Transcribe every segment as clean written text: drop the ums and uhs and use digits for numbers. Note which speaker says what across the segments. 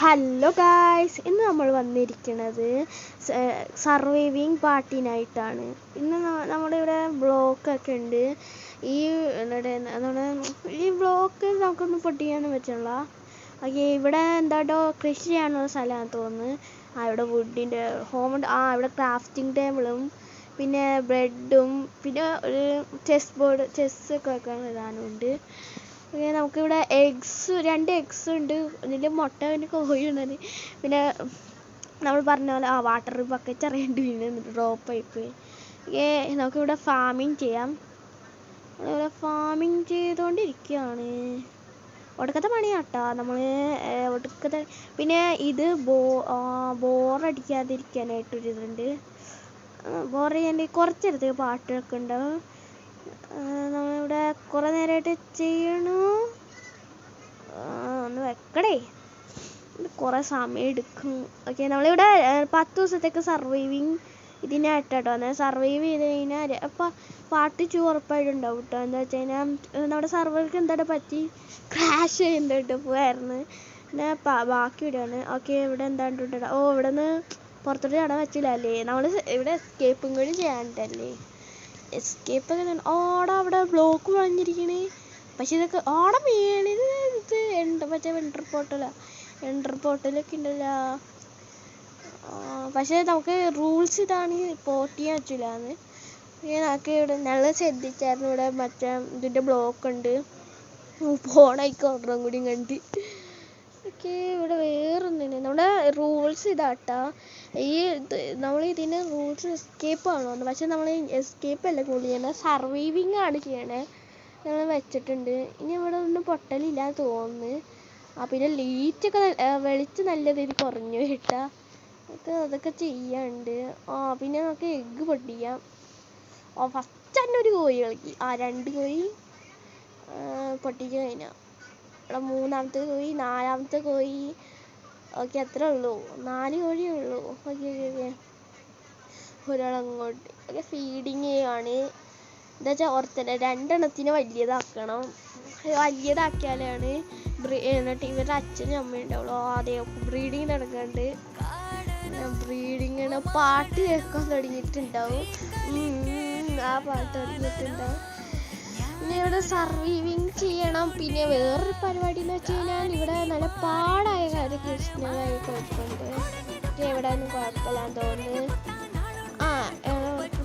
Speaker 1: Hello guys, ഇന്ന് നമ്മൾ വന്നിരിക്കുന്നത് സർവൈവിങ് പാർട്ടിനായിട്ടാണ്. ഇന്ന് നമ്മുടെ ഇവിടെ ബ്ലോക്കൊക്കെ ഉണ്ട്. ഈ ബ്ലോക്ക് നമുക്കൊന്നും പൊട്ടിക്കാനും പറ്റില്ല. ഓക്കെ, ഇവിടെ എന്താട്ടോ കൃഷി ചെയ്യാനുള്ള സ്ഥലമാണെന്ന് തോന്നുന്നു. ഇവിടെ വുഡിൻ്റെ ഇവിടെ ക്രാഫ്റ്റിംഗ് ടേബിളും പിന്നെ ബ്രെഡും പിന്നെ ഒരു ചെസ്സൊക്കെ വെക്കാൻ ഇടാനുണ്ട്. നമുക്കിവിടെ രണ്ട് എഗ്സ് ഉണ്ട്. ഇതിൻ്റെ മുട്ട പിന്നെ കോഴിയുണ്ട്. പിന്നെ നമ്മൾ പറഞ്ഞ പോലെ വാട്ടർ ബക്കറ്റ് അറിയേണ്ടി പിന്നെ ഡ്രോപ്പ് പൈപ്പ്. നമുക്കിവിടെ ഫാമിങ് ചെയ്യാം. നമ്മളിവിടെ ഫാമിങ് ചെയ്തുകൊണ്ടിരിക്കുകയാണ്. ഒടുക്കത്തെ പണിയാട്ടോ നമ്മൾ ഒടുക്കത്തെ. പിന്നെ ഇത് ബോറടിക്കാതിരിക്കാനായിട്ടൊരിതുണ്ട്. ബോറടിക്കാണ്ട് കുറച്ചെടുത്ത് പാട്ടൊക്കെ ഉണ്ടാവും. നമ്മളിവിടെ കുറേ നേരമായിട്ട് ചെയ്യണു. ഒന്ന് വെക്കടേ, കുറേ സമയം എടുക്കും. ഓക്കെ, നമ്മളിവിടെ 10 ദിവസത്തേക്ക് സർവൈവിങ് ഇതിനായിട്ടോ. സർവൈവ് ചെയ്ത് കഴിഞ്ഞാൽ പാർട്ട് 2 ഉറപ്പായിട്ടുണ്ടാവും കേട്ടോ. എന്താ വെച്ച് കഴിഞ്ഞാൽ നമ്മുടെ സർവർക്ക് എന്താണ് പറ്റി ക്രാഷ് ചെയ്യുന്നുണ്ട് പോയായിരുന്നു. പിന്നെ ബാക്കി ഇവിടെയാണ്. ഓക്കെ, ഇവിടെ എന്താണ്ട് ഇവിടെ നിന്ന് പുറത്തോട്ട് ചാടാൻ പറ്റില്ല അല്ലേ. നമ്മൾ ഇവിടെ എസ്കേപ്പും കൂടി ചെയ്യാനിട്ടല്ലേ. എസ്കേപ്പ് അവിടെ ബ്ലോക്ക് വളഞ്ഞിരിക്കണേ. പക്ഷെ ഇതൊക്കെ മേളിൽ മറ്റേ എൻ്റർ പോർട്ടലൊക്കെ ഉണ്ടല്ലോ. പക്ഷെ നമുക്ക് റൂൾസ് ഇതാണ്, പോർട്ട് ചെയ്യാൻ പറ്റില്ലാന്ന്. നമുക്ക് ഇവിടെ നല്ല ശ്രദ്ധിച്ചായിരുന്നു. ഇവിടെ മറ്റേ ഇതിൻ്റെ ബ്ലോക്ക് ഉണ്ട്. ഫോണായിക്കോട്ടം കൂടി കണ്ട്. ഓക്കെ, ഇവിടെ വേറൊന്നുമില്ല. നമ്മുടെ റൂൾസ് ഇതാട്ടാ. നമ്മൾ ഇതിന് റൂൾസ് എസ്കേപ്പ് ആണോ, പക്ഷെ നമ്മൾ എസ്കേപ്പ് അല്ല കൂടുതൽ ചെയ്യണത്, സർവൈവിങ് ആണ് ചെയ്യണേ. ഞങ്ങൾ വെച്ചിട്ടുണ്ട്. ഇനി ഇവിടെ ഒന്നും പൊട്ടലില്ല തോന്നുന്നു. പിന്നെ ലൈറ്റൊക്കെ വെളിച്ചം നല്ല രീതിയിൽ കുറഞ്ഞു കേട്ടാ. അതൊക്കെ ചെയ്യാണ്ട്. പിന്നെ നമുക്ക് എഗ്ഗ് പൊട്ടിക്കാം. ഫസ്റ്റ് തന്നെ ഒരു കോഴി കളിക്കി. 2 കോഴി പൊട്ടിച്ച് കഴിഞ്ഞാൽ ഇവിടെ 3ാമത്തെ കോഴി, 4ാമത്തെ കോഴി. ഓക്കെ, അത്രേ ഉള്ളൂ. 4 കോഴിയേ ഉള്ളൂ. ഓക്കെ, ഒരാളങ്ങോട്ട്. ഓക്കെ, ഫീഡിങ് ചെയ്യുകയാണ്. എന്താ വെച്ചാൽ ഓർത്തന്നെ 2 എണ്ണത്തിന് വലിയതാക്കണം. വലിയതാക്കിയാലാണ് എന്നിട്ട് ഇവരുടെ അച്ഛനും അമ്മയും ഉണ്ടാവുള്ളൂ. ബ്രീഡിങ് നടക്കാണ്ട്. ബ്രീഡിങ് പാട്ട് കേൾക്കാൻ തുടങ്ങിയിട്ടുണ്ടാവും. ആ പാട്ട് തുടങ്ങിയിട്ടുണ്ടാവും. പിന്നെ ഇവിടെ സർവൈവിങ് ചെയ്യണം. പിന്നെ വേറൊരു പരിപാടി എന്ന് വെച്ച് കഴിഞ്ഞാൽ ഇവിടെ നല്ല പാടായ കാര്യം കൃഷ്ണനായി കുഴപ്പമുണ്ട്. എവിടെ ഒന്നും കുഴപ്പമില്ലാന്ന് തോന്നുന്നു.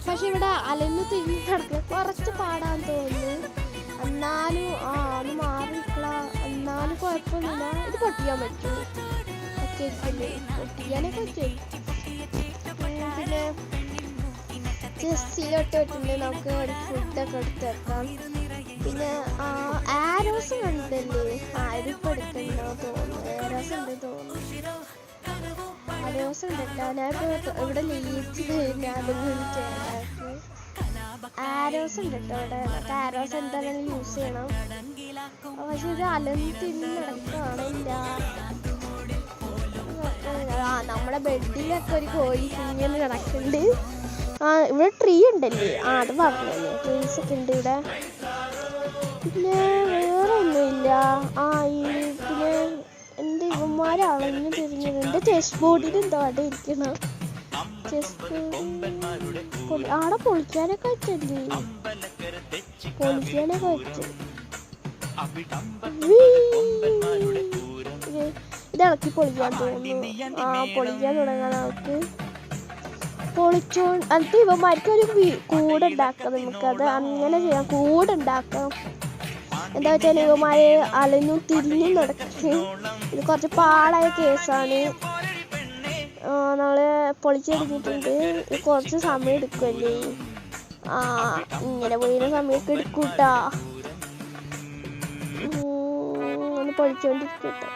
Speaker 1: പക്ഷെ ഇവിടെ അലഞ്ഞു തിരിഞ്ഞ് കിടക്കുക കുറച്ച് പാടാന്ന് തോന്നുന്നു. എന്നാലും ഒന്ന് മാറിക്കള. എന്നാലും കുഴപ്പമൊന്നുമില്ല. ഇത് പൊട്ടിക്കാൻ പറ്റും. ഒക്കെ പൊട്ടിക്കാനൊക്കെ പറ്റും. പിന്നെ ചെസ്സിലോട്ട് വെച്ചിട്ടുണ്ട്. നമുക്ക് ഒരു ഫുഡൊക്കെ എടുത്ത് വെക്കാം. പിന്നെ ആരോസ് കണ്ടല്ലേ. ഇതിപ്പോൾ എടുക്കണ്ടോ തോന്നുന്നു. ആരോസ് ഉണ്ട് തോന്നുന്നു. ആരോസ് ഉണ്ട് കേട്ടോ. ഞാനിപ്പോൾ ഇവിടെ ലീച്ച് കഴിഞ്ഞാൽ ആരോസ് ഉണ്ട് കേട്ടോ ഇവിടെ. നമുക്ക് ആരോസ് എന്തായാലും യൂസ് ചെയ്യണം. പക്ഷെ ഇത് അലഞ്ഞ് തിരിഞ്ഞ് നടക്കുകയാണില്ല. നമ്മുടെ ബെഡിലൊക്കെ ഒരു കോഴി കുഞ്ഞിന് കിടക്കുന്നുണ്ട്. ഇവിടെ ട്രീ ഉണ്ടല്ലേ. അത് പറഞ്ഞല്ലേ, ട്രീസ് ഒക്കെ ഉണ്ട് ഇവിടെ. പിന്നെ വേറെ ഒന്നുമില്ല. പിന്നെ എൻ്റെ ഇവന്മാരെ അളഞ്ഞു തിരിഞ്ഞിട്ടുണ്ട്. ചെസ് ബോർഡിൽ എന്തോ അവിടെ ഇരിക്കണം. ചെസ് ബോർഡ് ആടെ പൊളിക്കാനൊക്കെ വെച്ചല്ലേ. പൊളിക്കാനൊക്കെ വെച്ച് ഇത് ഇളക്കി പൊളിക്കാൻ തോന്നുന്നു. പൊളിക്കാൻ തുടങ്ങാൻ നമുക്ക് എന്നിട്ട് ഇവന്മാർക്ക് ഒരു കൂടുണ്ടാക്കാം. നമുക്കത് അങ്ങനെ ചെയ്യാം. കൂടുണ്ടാക്കാം. എന്താ വെച്ചാൽ ഇവന്മാരെ അലഞ്ഞും തിരിഞ്ഞും നടക്കും. ഇത് കുറച്ച് പാടായ കേസാണ്. നമ്മള് പൊളിച്ചെടുത്തിട്ടുണ്ട്. കുറച്ച് സമയം എടുക്കുമല്ലേ. ഇങ്ങനെ പോയിരുന്ന സമയമൊക്കെ എടുക്കൂട്ടാ. ഒന്ന് പൊളിച്ചോണ്ടിരിക്കട്ടോ.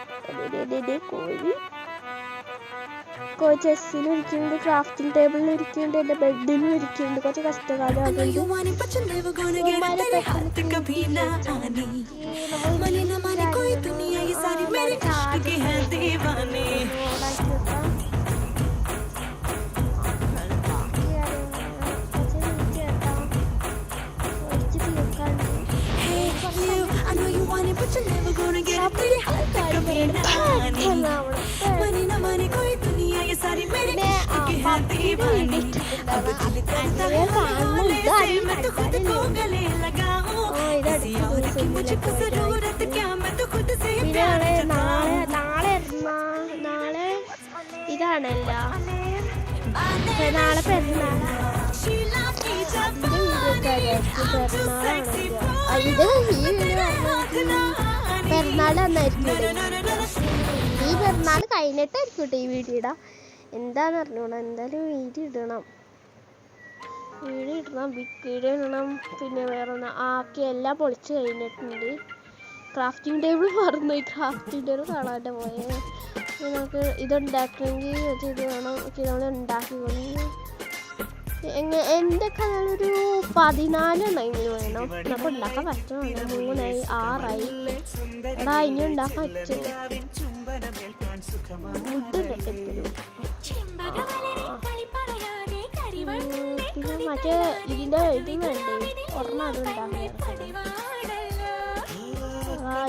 Speaker 1: കോഴി ചെസ്സിലും ഇരിക്കുന്നുണ്ട്, ക്രാഫ്റ്റിംഗ് ടേബിളിലും ഇരിക്കുന്നുണ്ട്, എൻ്റെ ബെഡിലും ഇരിക്കുന്നുണ്ട്. കുറച്ച് കഷ്ടകാലം അതുകൊണ്ട് I know you want it, but you're never gonna get it. പിന്നെ നാളെ ഇതാണല്ല, നാളെ പെരുന്നാൾ അന്നായിരിക്കും. ഈ പെരുന്നാൾ കഴിഞ്ഞിട്ടായിരിക്കും കേട്ടോ ഈ വീഡിയോ ഇടാം. എന്താന്ന് അറിഞ്ഞോളാം, എന്തായാലും വീഡിയോ ഇടണം, ബിഗ് വീഡിയോ ഇടണം. പിന്നെ വേറെ ഒന്ന് ആക്കി എല്ലാം പൊളിച്ച് കഴിഞ്ഞിട്ടുണ്ട്. ക്രാഫ്റ്റിംഗ് ടേബിൾ മറന്നുപോയി, ക്രാഫ്റ്റിംഗ് ടേബിൾ കാണാതെ പോയത്. നമുക്ക് ഇതുണ്ടാക്കണമെങ്കിൽ ഇത് വേണം. നമ്മൾ ഉണ്ടാക്കിക്കൊണ്ട് എൻ്റെ കയ്യിലൊരു 14 വേണം. നമുക്ക് ഉണ്ടാക്കാൻ പറ്റുമോ? 3 ആയി 6 ആയി. എടാ ഇനി ഉണ്ടാക്കാൻ പറ്റില്ല. പിന്നെ മറ്റേ ഇതിൻ്റെ ഇത് വേണ്ടേ ഒരെണ്ണം, അത് ഉണ്ടാക്കാൻ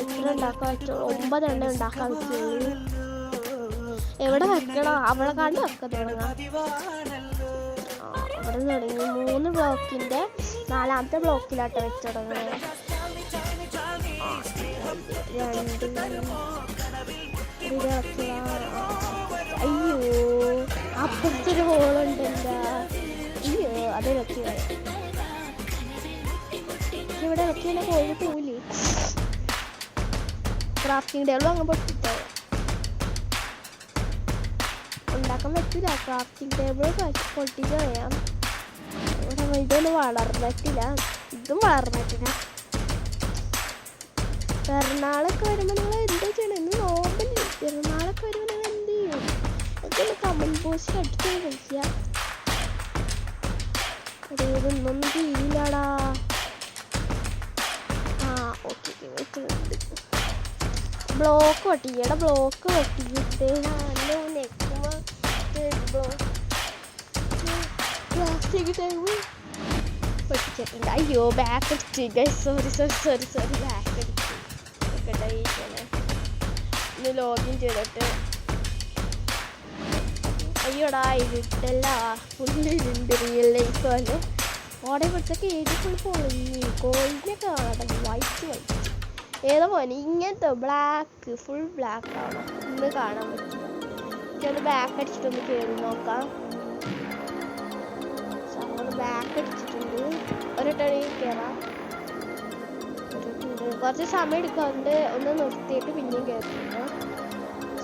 Speaker 1: ഇത്ര ഉണ്ടാക്കാൻ പറ്റുള്ളൂ. 9 എണ്ണം ഉണ്ടാക്കാൻ പറ്റുള്ളൂ. എവിടെ വെക്കണം? അവളെ കണ്ട് വെക്കാൻ തുടങ്ങാം. അവിടെ തുടങ്ങി 3 ബ്ലോക്കിൻ്റെ 4ാമത്തെ ബ്ലോക്കിലാട്ടോ വെച്ച് തുടങ്ങുന്നത്. 2 അയ്യോ അപ്പുറത്തൊരു ഹോളുണ്ട്. എന്താ അയ്യോ അത് വെച്ച് ഇവിടെ വെച്ചാൽ കോഴി പോവില്ലേ? ക്രാഫ്റ്റിംഗ് ടേബിൾ അങ്ങ് പൊട്ടിട്ടോ ഉണ്ടാക്കാൻ പറ്റില്ല. ക്രാഫ്റ്റിംഗ് ടേബിൾ പൊട്ടിച്ച് കളയാം. ഇതൊന്നും വളർന്നിട്ടില്ല, ഇതും വളർന്നിട്ടില്ല. പെരുന്നാളൊക്കെ വരുമ്പോൾ നിങ്ങൾ എന്താ ചെയ്യണം? ഇന്ന് നോർമലി പെരുന്നാളൊക്കെ വരുമ്പോൾ നിങ്ങൾ എന്ത് ചെയ്യും? അതൊക്കെ കമൻറ്റ് ബോക്സിൽ അടിച്ച് കളിക്കുക. ഇതൊന്നും ചെയ്യില്ലാടാ. ഓക്കെ വെച്ചിട്ടുണ്ട്. ബ്ലോക്ക് പൊട്ടിക്കട, ബ്ലോക്ക് പൊട്ടിക്കിട്ട് പ്ലാസ്റ്റിക് ടേബിൾ പൊട്ടിച്ചിട്ടുണ്ട്. അയ്യോ ബാക്ക് അടിച്ച് സോറി ബാക്ക് അടിച്ച് ഇന്ന് ലോഗിൻ ചെയ്തിട്ട്. അയ്യോടാ ഇരുട്ടല്ല, ഫുള്ളിരുണ്ട്. റിയൽ ലൈഫ് പോലെ ഓടെ പിടിച്ചൊക്കെ ഏത് ഫുൾ പൊളിഞ്ഞ് കോഴിനെ കാണാം. വൈറ്റ് ഏതോ പോലെ ഇങ്ങനത്തെ ബ്ലാക്ക്, ഫുൾ ബ്ലാക്ക് ആണോ ഇന്ന് കാണാൻ പറ്റില്ല. എനിക്കൊന്ന് ബാക്ക് അടിച്ചിട്ടൊന്ന് കയറി നോക്കാം. ബാക്ക് അടിച്ചിട്ടുണ്ട്. ഒരു ടണി കയറാം. കുറച്ച് സമയം എടുക്കാറുണ്ട്. ഒന്ന് നിർത്തിയിട്ട് പിന്നെയും കയറുന്നുണ്ട്.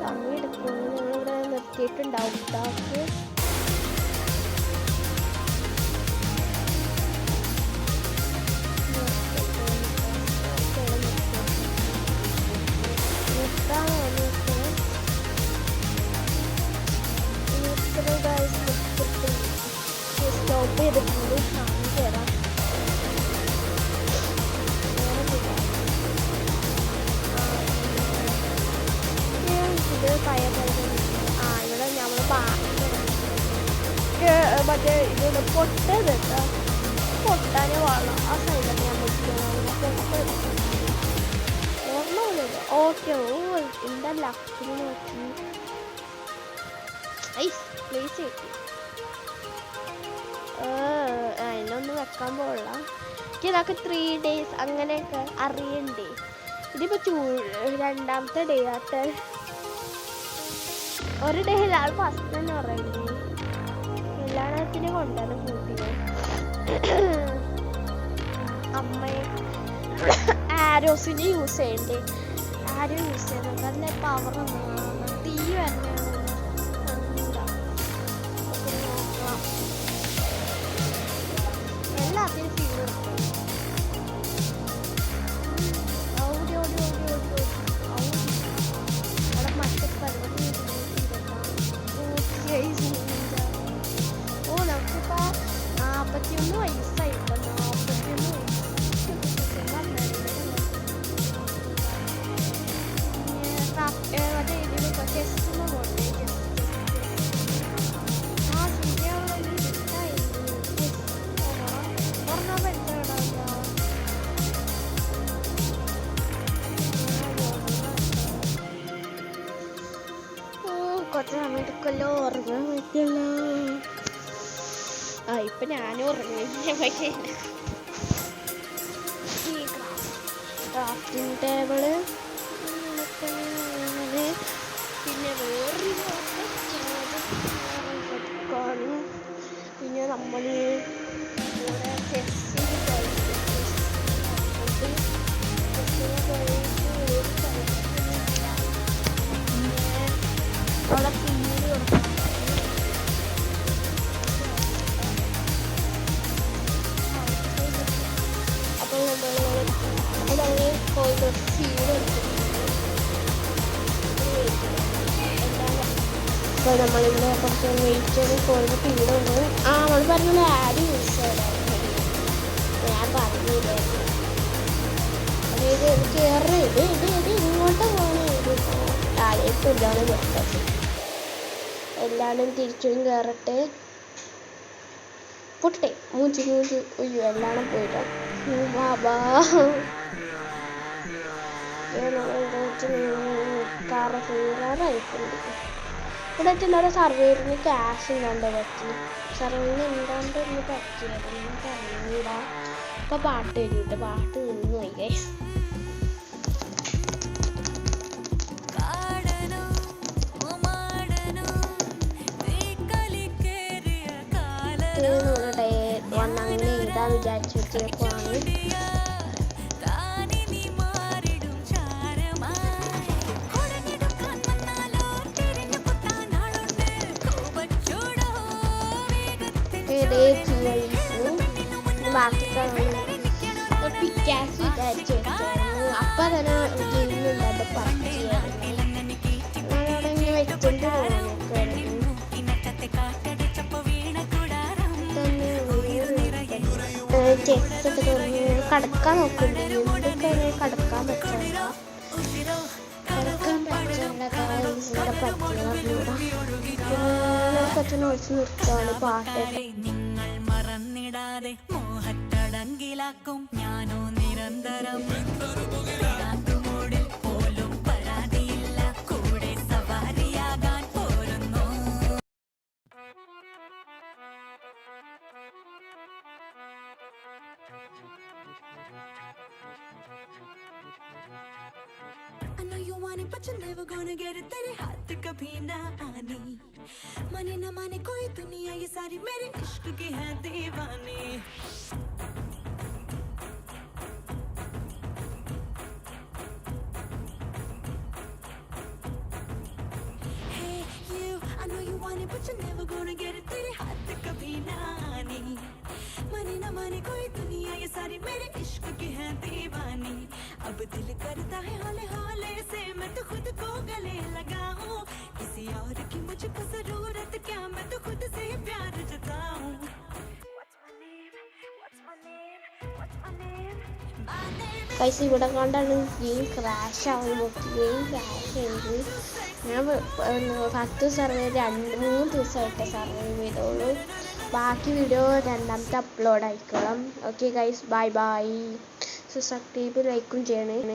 Speaker 1: സമയം എടുക്കുമ്പോൾ ഞങ്ങളിവിടെ നിർത്തിയിട്ടുണ്ടാവും. ടാക്ക് സ്റ്റോപ്പ് ചെയ്തിട്ടുണ്ട്. സമയം കയറാം. ഇവിടെ നമ്മൾ മറ്റേ ഇത് പൊട്ടത് കേട്ടോ, പൊട്ടാനെ വേണം. ആ സൈഡിലൊക്കെ ഞാൻ ഓർമ്മ. ഓക്കെ എന്താ ലക്കിന് നോക്കി പ്ലേസ് കിട്ടി. അതിനൊന്നും വെക്കാൻ പോകില്ല. എനിക്ക് ഇതൊക്കെ 3 days അങ്ങനെയൊക്കെ അറിയണ്ടേ. ഇതിപ്പോൾ 2ാമത്തെ ഡേ ആട്ടെ. ഒരു ഡേയിലാണ് ഫസ്റ്റ് തന്നെ പറയുന്നത്. എല്ലാത്തിനും കൊണ്ടുവന്ന് കൂട്ടിന് അമ്മയെ ആരോസിന് യൂസ് ചെയ്യണ്ടേ. ആരോ യൂസ് ചെയ്യുന്നത് നല്ല പവർ തീ വരണ എല്ലാത്തിനും ഫീൽ കിട്ടും. അവിടെ മറ്റേ പരിപാടി നമുക്കിപ്പോൾ 41 വയസ്സായിട്ടോ. 41 മറ്റേ ഇതിന് ചെസ്റ്റിന് പോകണ്ടേ. കുറച്ച് സമയം എടുക്കല്ലോ, ഉറങ്ങാൻ പറ്റില്ല. ഇപ്പൊ ഞാനും ഉറങ്ങി. പക്ഷേ ഈ ക്രാഫ്റ്റിംഗ് ടേബിള് പിന്നെ വേറൊരു കാണും. പിന്നെ നമ്മൾ ഇവിടെ ചെസ്സിൽ അവിടെ പിന്നീട് കൊടുക്കാം. അപ്പോൾ നമ്മൾ പോയിട്ട് ഫീഡ് എടുക്കും. അപ്പോൾ നമ്മളിവിടെ കുറച്ച് വെയിറ്റ് ചെയ്ത് കോഴിന് ഫീഡ് ഉണ്ട്. നമ്മൾ പറഞ്ഞത് ആഡ് യൂസ് ചെയ്തായിരുന്നു, ഞാൻ പറഞ്ഞില്ലായിരുന്നു. അതായത് കയറി ഇത് ഇങ്ങോട്ട് പോകണം. ആരെയൊക്കെ ഇതാണ് നിർത്തത്. എല്ലാവരും തിരിച്ചും കയറട്ടെ. പൊട്ടെ മൂഞ്ചി അയ്യോ എല്ലാവരും പോയിട്ടോ. ബാബാ കയറാറായിട്ടുണ്ട്. ഇവിടെ വെച്ചിട്ടുള്ള സർവൈവറിന് ക്യാഷ് ഇല്ലാണ്ട് പറ്റി. സർവൈവറിന് എന്താണ്ട് ഒന്ന് പറ്റിയായിരുന്നു അറിഞ്ഞൂടാ. ഇപ്പൊ പാട്ട് കഴിഞ്ഞിട്ട് പാട്ട് നിന്ന് പോയി. അങ്ങനെ എഴുതാൻ വിചാരിച്ചു വെച്ചേക്കുവാണ്. ബാക്കി പിക്കാസ് വിചാരിച്ചു വെച്ചായിരുന്നു. അപ്പം തന്നെ ഗെയിമുണ്ടായിട്ട് അവിടെ ഇങ്ങനെ വെച്ചിട്ട് ചെസ്സൊക്കെ തുറന്ന് കടക്കാൻ നോക്കുന്നുണ്ട്. എന്തൊക്കെ കടക്കാൻ പറ്റില്ല. കടക്കാൻ പറ്റില്ല പറ്റുന്ന ഒഴിച്ച് നിർത്തുകയാണ് പാട്ട്. ഞാനോ നിരന്തരം പോലും പരാതിയില്ല, കൂടെ സവാരിയാകാൻ പോരുന്നു. I know you want it but you're never gonna get it. तेरे हाथ कभी ना आनी, माने ना माने कोई दुनिया ये सारी मेरे इश्क की है दीवानी. Hey you, I know you want it but you're never gonna get it. तेरे हाथ कभी ना आनी, माने ना माने कोई दुनिया ये सारी मेरे इश्क की है दीवानी. अब दिल करता है हौले हौले से मैं तो खुद को गले लगाऊं. किसी और की मुझको जरूरत क्या, मैं तो खुद से प्यार जताऊं. കൈസ് ഇവിടെ കണ്ടാണ് ഗെയിം ക്രാഷ് ആവുമ്പോൾ ഗെയിം ക്രാഷ് ചെയ്ത് ഞാൻ 10 സർവൈവ് 2-3 ദിവസമായിട്ട് സർവൈവ് ചെയ്തോളൂ. ബാക്കി വീഡിയോ രണ്ടാമത്തെ അപ്ലോഡ് ആയിക്കോളാം. Okay guys, bye bye. Subscribe ലൈക്കും ചെയ്യണേ.